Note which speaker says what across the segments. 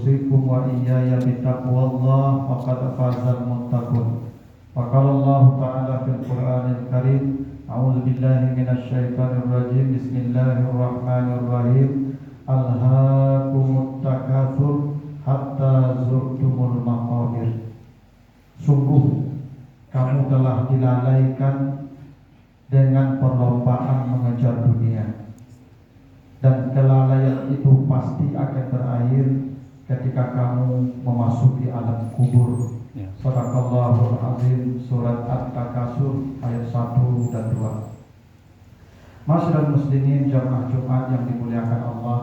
Speaker 1: أوصيكم وإياي بتقوى الله فقد فاز المتقون. وقال الله تعالى في القرآن الكريم أعوذ بالله من الشيطان الرجيم بسم الله الرحمن الرحيم ألهاكم التكاثر حتى زرتمul maqabir. Sungguh kamu telah dilalaikan dengan perlombaan mengejar dunia, dan kelalaian itu pasti akan berakhir ketika kamu memasuki alam kubur. Shadaqallahul azim. Surat At-Takasur ayat 1 dan 2. Masyarakat muslimin jamaah Jumat yang dimuliakan Allah,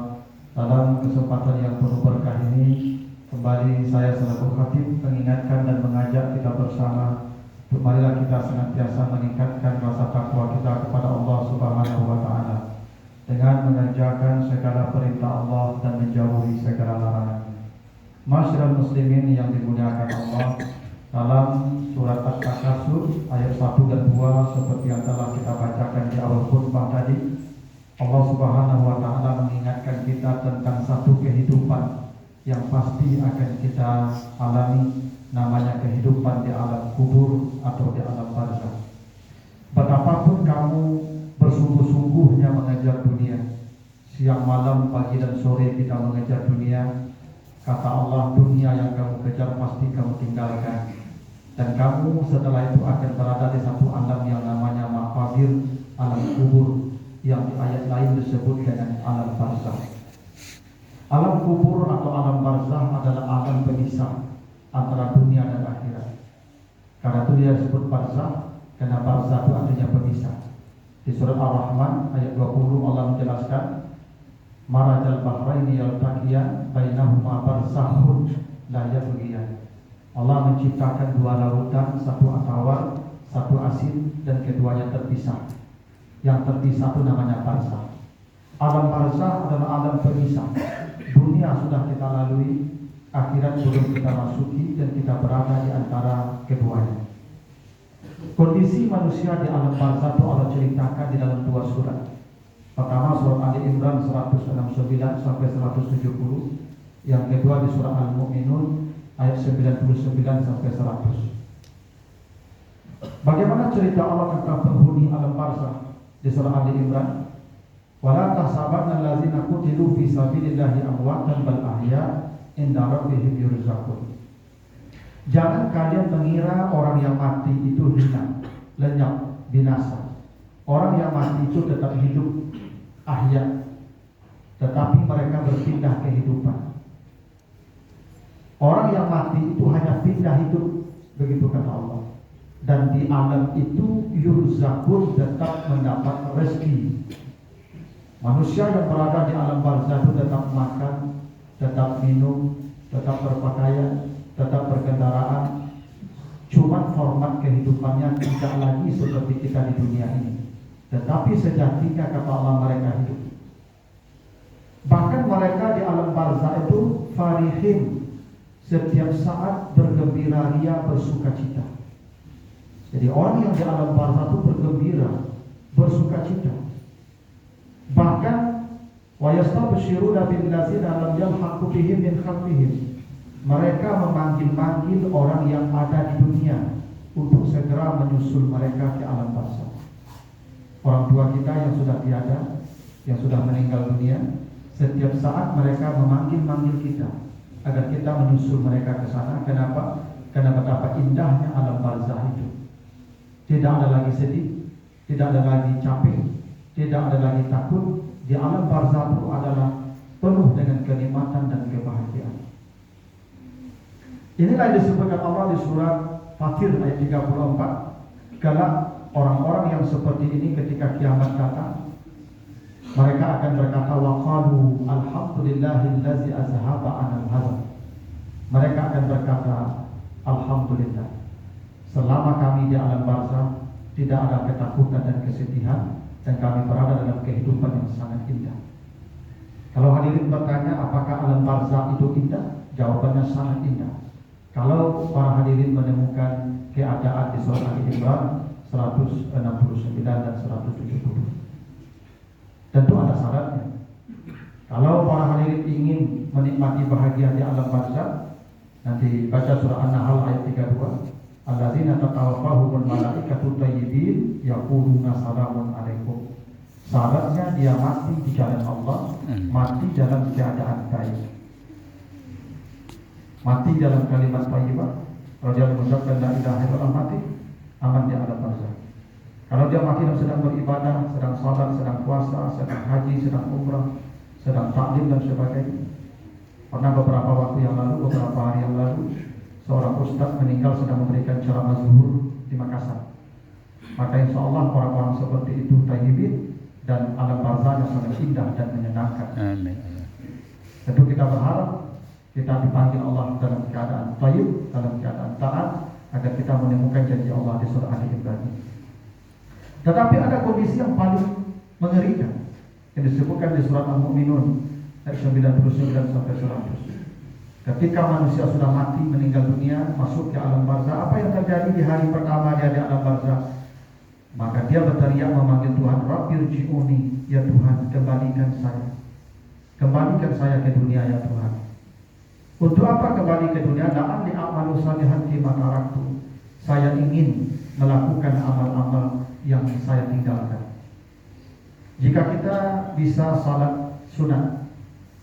Speaker 1: dalam kesempatan yang penuh berkah ini kembali saya selaku khatib mengingatkan dan mengajak kita bersama untuk marilah kita senantiasa meningkatkan rasa takwa kita kepada Allah Subhanahu wa taala dengan mengerjakan segala perintah Allah dan menjauhi segala larangan. Masyarakat muslimin yang dimuliakan Allah, dalam surat At-Takasur ayat 1 dan 2 seperti yang telah kita bacakan di awal khutbah tadi, Allah Subhanahu wa taala mengingatkan kita tentang satu kehidupan yang pasti akan kita alami, namanya kehidupan di alam kubur atau di alam barzakh. Betapapun kamu bersungguh-sungguhnya mengejar dunia, siang malam pagi dan sore kita mengejar dunia, kata Allah, dunia yang kamu kejar pasti kamu tinggalkan, dan kamu setelah itu akan berada di satu alam yang namanya maqabir, alam kubur, yang di ayat lain disebut dengan alam barzakh. Alam kubur atau alam barzakh adalah alam pemisah antara dunia dan akhirat. Karena itu dia disebut barzakh, karena barzakh itu artinya pemisah. Di surat Ar-Rahman ayat 20 Allah menjelaskan, marajal bahraini yaltaqiyan bainahuma barzakhun la yabghiyan. Allah menciptakan dua lautan, satu atawar, satu asin, dan keduanya terpisah. Yang terpisah itu namanya barzakh. Alam barzakh adalah alam pemisah. Dunia sudah kita lalui, akhirat belum kita masuki, dan kita berada di antara keduanya. Kondisi manusia di alam barzakh itu Allah ceritakan di dalam dua surat. Pertama surat Ali Imran 169 sampai 170, yang kedua di surah Al-Mu'minun ayat 99 sampai 100. Bagaimana cerita Allah tentang penghuni alam barzakh di surah Ali Imran? Wala tahsabanna allazina qutilu fi sabilillahi amwatan bal ahya inda rabbihim yurzaqun. Jangan kalian mengira orang yang mati itu hina, lenyap, binasa. Orang yang mati itu tetap hidup, ahya, tetapi mereka berpindah kehidupan. Orang yang mati itu hanya pindah hidup, begitu kata Allah. Dan di alam itu yurzaqun, tetap mendapat rezeki. Manusia yang berada di alam barzakh itu tetap makan, tetap minum, tetap berpakaian, tetap berkendaraan. Cuma format kehidupannya tidak lagi seperti kita di dunia ini. Tetapi sejatinya kata Allah mereka hidup. Bahkan mereka di alam barzakh itu farihin, setiap saat bergembira ria, bersukacita. Jadi orang yang di alam barzakh itu bergembira, bersukacita. Bahkan wa yastabshiruna bil ladzina lam yalhaqu bihim min khalfihim. Mereka memanggil-manggil orang yang ada di dunia untuk segera menyusul mereka ke alam barzakh. Orang tua kita yang sudah tiada, yang sudah meninggal dunia, setiap saat mereka memanggil-manggil kita agar kita menyusul mereka ke sana. Kenapa? Karena betapa indahnya alam barzakh itu. Tidak ada lagi sedih, tidak ada lagi capek, tidak ada lagi takut. Di alam barzakh itu adalah penuh dengan kenikmatan dan kebahagiaan. Inilah yang disebutkan Allah di surat Fatir ayat 34. Kalau orang-orang yang seperti ini ketika kiamat datang, mereka akan berkata, wa qalu alhamdulillahillazi azhaba 'anal hazan. Mereka akan berkata, alhamdulillah, selama kami di alam barzakh tidak ada ketakutan dan kesedihan, dan kami berada dalam kehidupan yang sangat indah. Kalau hadirin bertanya apakah alam barzakh itu indah? Jawabannya sangat indah. Kalau para hadirin menemukan keadaan di surah Ali Imran 169 dan 170, tentu ada syaratnya. Kalau para hadirin ingin menikmati bahagia di alam barzakh, nanti baca surah An-Nahl ayat 32. Alladzina tatawaffahumul malaikatu thayyibin yaquluna salamun alaikum. Syaratnya dia mati di jalan Allah, mati dalam keadaan baik, mati dalam kalimat thayyibah. Kalau dia mengucapkan la ilaha illallah, mati aman di alam barzakh. Kalau dia mati dan sedang beribadah, sedang salat, sedang puasa, sedang haji, sedang umrah, sedang taklim dan sebagainya. Pernah beberapa waktu yang lalu, beberapa hari yang lalu, seorang ustaz meninggal sedang memberikan ceramah zuhur di Makassar. Maka insya Allah orang-orang seperti itu tayyibin dan alam barzakh yang sangat indah dan menyenangkan.
Speaker 2: Amin.
Speaker 1: Tentu kita berharap kita dipanggil Allah dalam keadaan tayyib, dalam keadaan taat, agar kita menemukan janji Allah di surah Ali Imran. Tetapi ada kondisi yang paling mengerikan yang disebutkan di surat Al-Mu'minun ayat 99 sampai 100. Ketika manusia sudah mati meninggal dunia, masuk ke alam barzakh, apa yang terjadi di hari pertama dia di alam barzakh? Maka dia berteriak memanggil Tuhan, Rabbirji'uni, ya Tuhan, kembalikan saya. Kembalikan saya ke dunia ya Tuhan. Untuk apa kembali ke dunia? La'alli a'malu salihan fima taraktu. Saya ingin melakukan amal-amal yang saya tinggalkan. Jika kita bisa salat sunat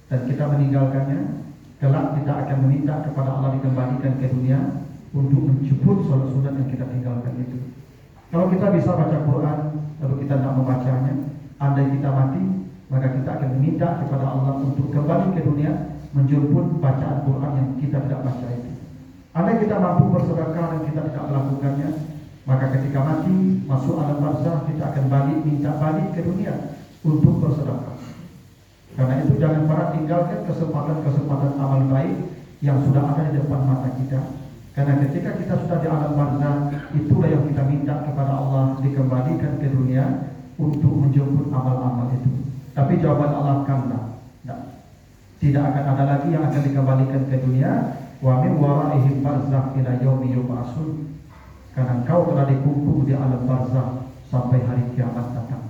Speaker 1: dan kita meninggalkannya, kelak kita akan meminta kepada Allah dikembalikan ke dunia untuk menjemput salat sunat yang kita tinggalkan itu. Kalau kita bisa baca Quran lalu kita tidak membacanya, andai kita mati, maka kita akan meminta kepada Allah untuk kembali ke dunia menjemput bacaan Quran yang kita tidak baca itu. Andai kita mampu bersedekah dan kita tidak melakukannya, maka ketika mati masuk alam barzakh kita akan minta balik ke dunia untuk bersedekah. Karena itu jangan pernah tinggalkan kesempatan-kesempatan amal baik yang sudah ada di depan mata kita. Karena ketika kita sudah di alam barzakh, itulah yang kita minta kepada Allah dikembalikan ke dunia untuk menjemput amal-amal itu. Tapi jawaban Allah kalla. Tidak akan ada lagi yang akan dikembalikan ke dunia. Wa min waraihim barzakh ila yaumi yub'atsun. Karena engkau telah dikubur di alam barzakh sampai hari kiamat datang.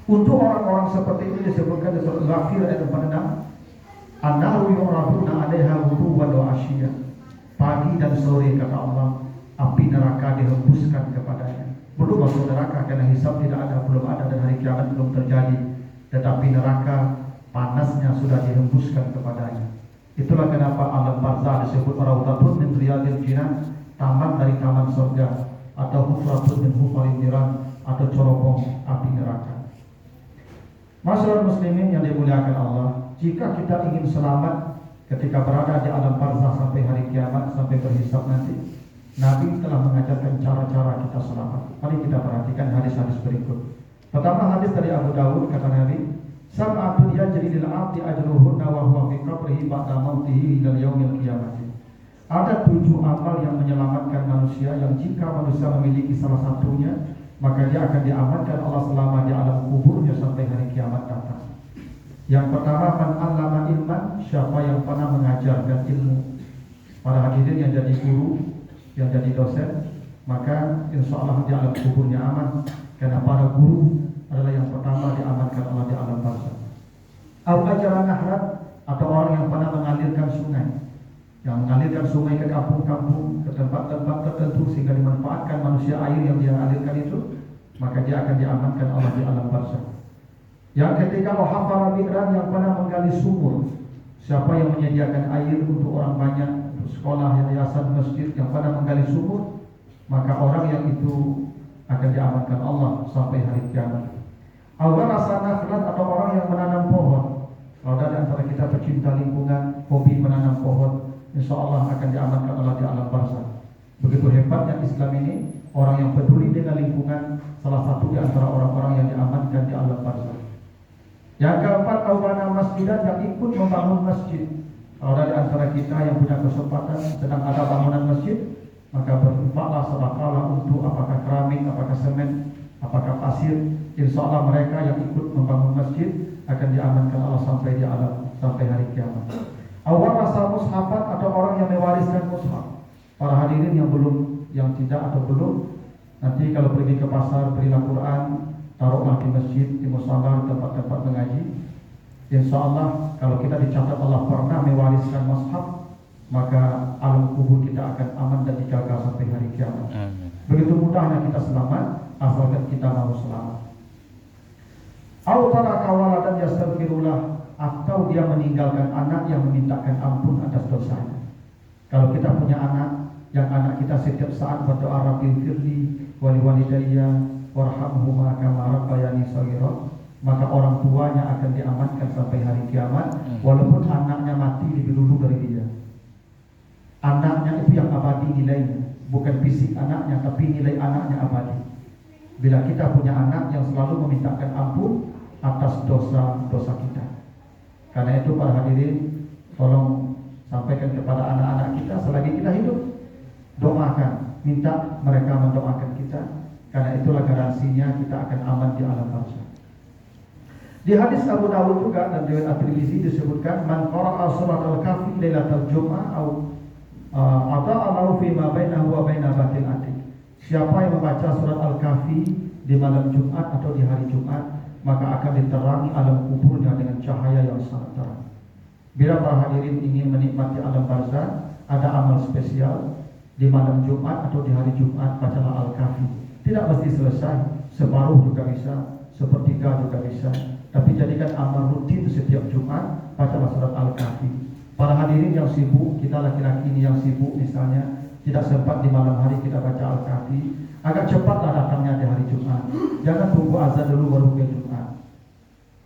Speaker 1: Untuk orang-orang seperti ini disebutkan di surah Ghafir ayat 46, An-naru yu'raduna 'alaiha ghuduwwan wa 'ashiyyan. Pagi dan sore kata Allah, api neraka dihembuskan kepadanya. Belum masuk neraka karena hisab tidak ada, belum ada dan hari kiamat belum terjadi. Tetapi neraka panasnya sudah dihembuskan kepadanya. Itulah kenapa alam barzakh disebut raudatun min riyadil jinan, taman dari taman surga, atau hufratun min hufalin niran, atau corobong api neraka. Masyarakat muslimin yang dimuliakan Allah, jika kita ingin selamat ketika berada di alam barzakh sampai hari kiamat, sampai berhisab nanti, Nabi telah mengajarkan cara-cara kita selamat. Mari kita perhatikan hadis-hadis berikut. Pertama, hadis dari Abu Dawud, kata Nabi, sab'atun yajri lil 'abdi ajruhunna wa huwa fi qabrihi ba'da mautihi ila yaumil qiyamah. Ada 7 amal yang menyelamatkan manusia, yang jika manusia memiliki salah satunya, maka dia akan diamankan Allah selama di alam kuburnya sampai hari kiamat datang. Yang pertama, man 'allama ilman, siapa yang pernah mengajarkan ilmu. Para hadirin yang jadi guru, yang jadi dosen, maka insya Allah di alam kuburnya aman, karena para guru adalah yang pertama diamankan Allah di alam barzakh. Au ajran nahrat, atau orang yang pernah mengalirkan sungai, yang mengalirkan sungai ke kampung-kampung, ke tempat-tempat tertentu sehingga dimanfaatkan manusia air yang dia alirkan itu, maka dia akan diamankan Allah di alam barzakh. Yang ketiga, wahafara bi'ran, yang pernah menggali sumur. Siapa yang menyediakan air untuk orang banyak, untuk sekolah, yayasan, masjid, yang pernah menggali sumur, maka orang yang itu akan diamankan Allah sampai hari kiamat. Awal rasa nakhlat, atau orang yang menanam pohon. Kalau ada antara kita pecinta lingkungan, hobi menanam pohon, insya Allah akan diamankan Allah di alam barzakh. Begitu hebatnya Islam ini, orang yang peduli dengan lingkungan, salah satu di antara orang-orang yang diamankan di alam barzakh. Yang keempat, awana masjidan, yang ikut membangun masjid. Kalau ada di antara kita yang punya kesempatan sedang ada bangunan masjid, maka berinfaklah, sedekahlah untuk apakah keramik, apakah semen, apakah pasir. Insya Allah mereka yang ikut membangun masjid akan diamankan Allah sampai di alam, sampai hari kiamat. Awal rasa mushafat, atau orang yang mewariskan mushaf. Para hadirin yang belum, yang tidak atau belum, nanti kalau pergi ke pasar berilah Quran, taruhlah di masjid, di musala, tempat-tempat mengaji. Insya Allah kalau kita dicatat Allah pernah mewariskan mushaf, maka alam kubur kita akan aman dan dijaga sampai hari kiamat. Begitu mudahnya kita selamat, asalkan kita mau selamat. Au taraka waladan yastaghfirullah, atau dia meninggalkan anak yang memintakan ampun atas dosanya. Kalau kita punya anak, yang anak kita setiap saat berdoa Rabbil firli wali walidayya warhamhuma kama rabbayani shaghira, maka orang tuanya akan diamankan sampai hari kiamat, walaupun anaknya mati lebih dulu dari dia. Anaknya itu yang abadi nilainya, bukan fisik anaknya, tapi nilai anaknya abadi. Bila kita punya anak yang selalu memintakan ampun atas dosa-dosa kita. Karena itu para hadirin, tolong sampaikan kepada anak-anak kita selagi kita hidup, doakan, minta mereka mendoakan kita, karena itulah garansinya kita akan aman di alam barzakh. Di hadis Abu Dawud juga dan riwayat At-Tirmizi disebutkan, man qara'a surat al-kahfi lailatul jum'ah au ata'alahu fi ma bainahu wa baina batil atik. Siapa yang membaca surat al-kahfi di malam Jumat atau di hari Jumat, maka akan diterangi alam kuburnya dengan cahaya yang sangat terang. Bila para hadirin ingin menikmati alam barzakh, ada amal spesial di malam Jumat atau di hari Jumat, bacalah al-kahfi. Tidak mesti selesai, separuh juga bisa, sepertiga juga bisa, tapi jadikan amal rutin setiap Jumat, bacalah surat al-kahfi. Para hadirin yang sibuk, kita laki-laki ini yang sibuk misalnya, tidak sempat di malam hari kita baca al-kahfi, agak cepatlah datangnya di hari Jumat. Jangan tunggu azan dulu baru ke Jumat.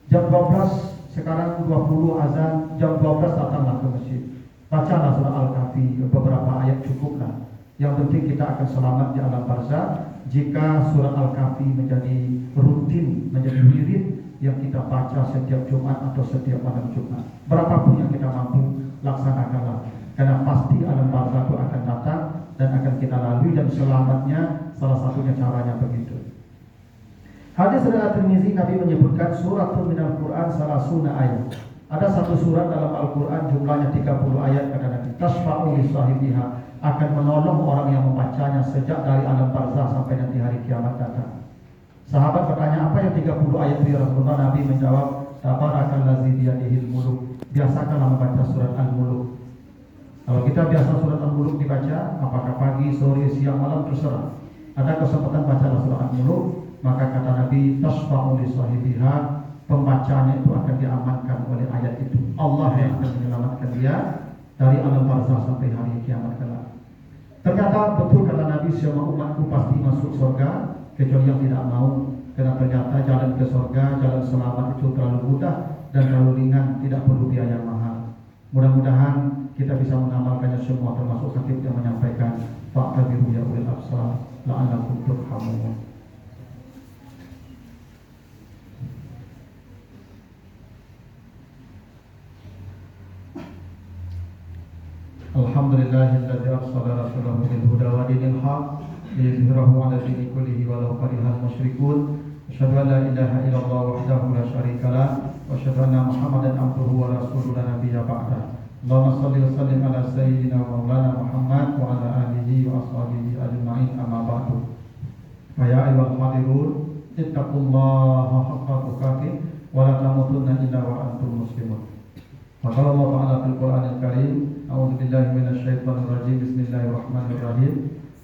Speaker 1: Jam 12, sekarang 20 azan, jam 12 datanglah ke masjid. Bacalah surat al-kahfi, beberapa ayat cukuplah. Yang penting kita akan selamat di alam barzakh jika surat al-kahfi menjadi rutin, menjadi wirid yang kita baca setiap Jumat atau setiap malam Jumat. Berapapun yang kita mampu, laksanakanlah. Karena pasti alam barzakh itu akan datang dan akan kita lalui, dan selamatnya salah satunya caranya begitu. Hadis riwayat Tirmizi, Nabi menyebutkan suratun minal Quran salasuna ayat. Ada satu surat dalam Al-Quran jumlahnya 30 ayat, kata Nabi, tasfa'u li sahibiha, akan menolong orang yang membacanya sejak dari alam barzakh sampai nanti hari kiamat datang. Sahabat bertanya, apa yang 30 ayat itu ya Rasulullah? Nabi menjawab, tabarakallazi biyadihil muluk. Biasakanlah membaca surat Al-Muluk. Kalau kita biasa surat Al-Muluk dibaca, apakah pagi, sore, siang, malam, terserah. Ada kesempatan bacalah surat Al-Muluk, maka kata Nabi, tasfa'u li sahibiha, pembacanya itu akan diamankan oleh ayat itu. Allah yang akan menyelamatkan dia dari alam barzakh sampai hari kiamat kelak. Ternyata betul kata Nabi, semua umatku pasti masuk surga kecuali yang tidak mau. Karena ternyata jalan ke surga, jalan selamat itu terlalu mudah dan terlalu ringan, tidak perlu biaya mahal. Mudah-mudahan kita bisa mengamalkannya semua, termasuk sakit yang menyampaikan fa'tabiru ya ulil absar la'allakum turhamun. Alhamdulillahilladzi arsala rasulahu bil huda wa dinil haq liyuzhirahu 'ala dini kullihi walau karihal musyrikun. Asyhadu an la ilaha illallah wahdahu la syarika lah wa asyhadu anna Muhammadan abduhu wa rasuluhu la nabiyya ba'da. Allahumma shalli wa sallim ala sayyidina wa maulana Muhammad wa ala alihi wa ashabihi ajma'in, amma ba'du. Fa ya ayyuhal hadirun, ittaqullaha haqqa tuqatih wa la tamutunna illa wa antum muslimun. Qala Allah Ta'ala fil Qur'anil Karim, a'udzu billahi minasy syaithanir rajim, bismillahirrahmanirrahim.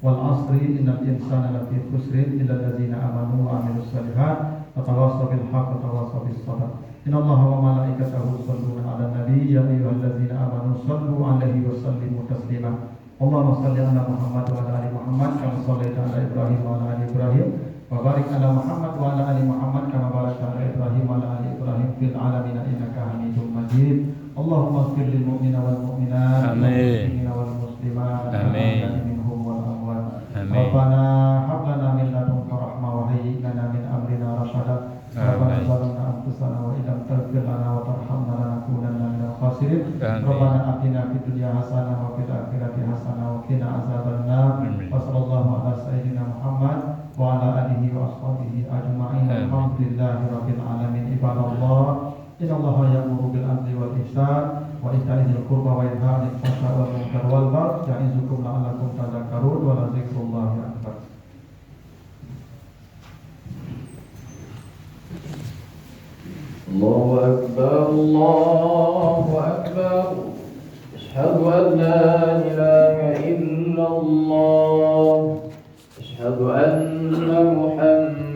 Speaker 1: Wal 'asri innal insana lafi khusrin illa allazina amanu wa 'amilus shalihat wa tawassaw bil haqqi wa tawassaw bis sabr. Innallaha wa malaikatahu yusholluna 'alan nabi ya ayyuhallazina amanu shallu 'alaihi wa sallimu taslima. Allahumma shalli 'ala Muhammad wa 'ala ali Muhammad kama shallaita 'ala Ibrahim wa 'ala ali Ibrahim wa barik 'ala Muhammad wa 'ala ali Muhammad kama barakta 'ala Ibrahim wa 'ala ali Ibrahim fil 'alamin innaka Hamidum Majid. Allahumma ighfir lil mu'minina wal mu'minat wal muslimina wal muslimat, amin. Minhum wal amwat. Rabbana hab lana min ladunka rahmah wa hayyi lana min amrina rasyada. Rabbana zalamna anfusana wa illam taghfir lana wa tarhamna lanakunanna minal khasirin. Rabbana atina fid dunya hasanah wa fil akhirati hasanah wa qina azabannar. Wa sallallahu ala sayyidina Muhammad wa ala alihi wa ashabihi ajma'in. Alhamdulillahi rabbil alamin. Ibadallah, innallaha ya'muru bil 'adli wal ihsan wa ita'i dzil qurba wa yanha 'anil fahsya'i wal munkar wal baghi ya'izukum la'allakum tadhakkarun wa la dzikrullahi akbar.
Speaker 2: الله أكبر الله أكبر أشهد أن لا إله إلا الله أشهد أن محمدا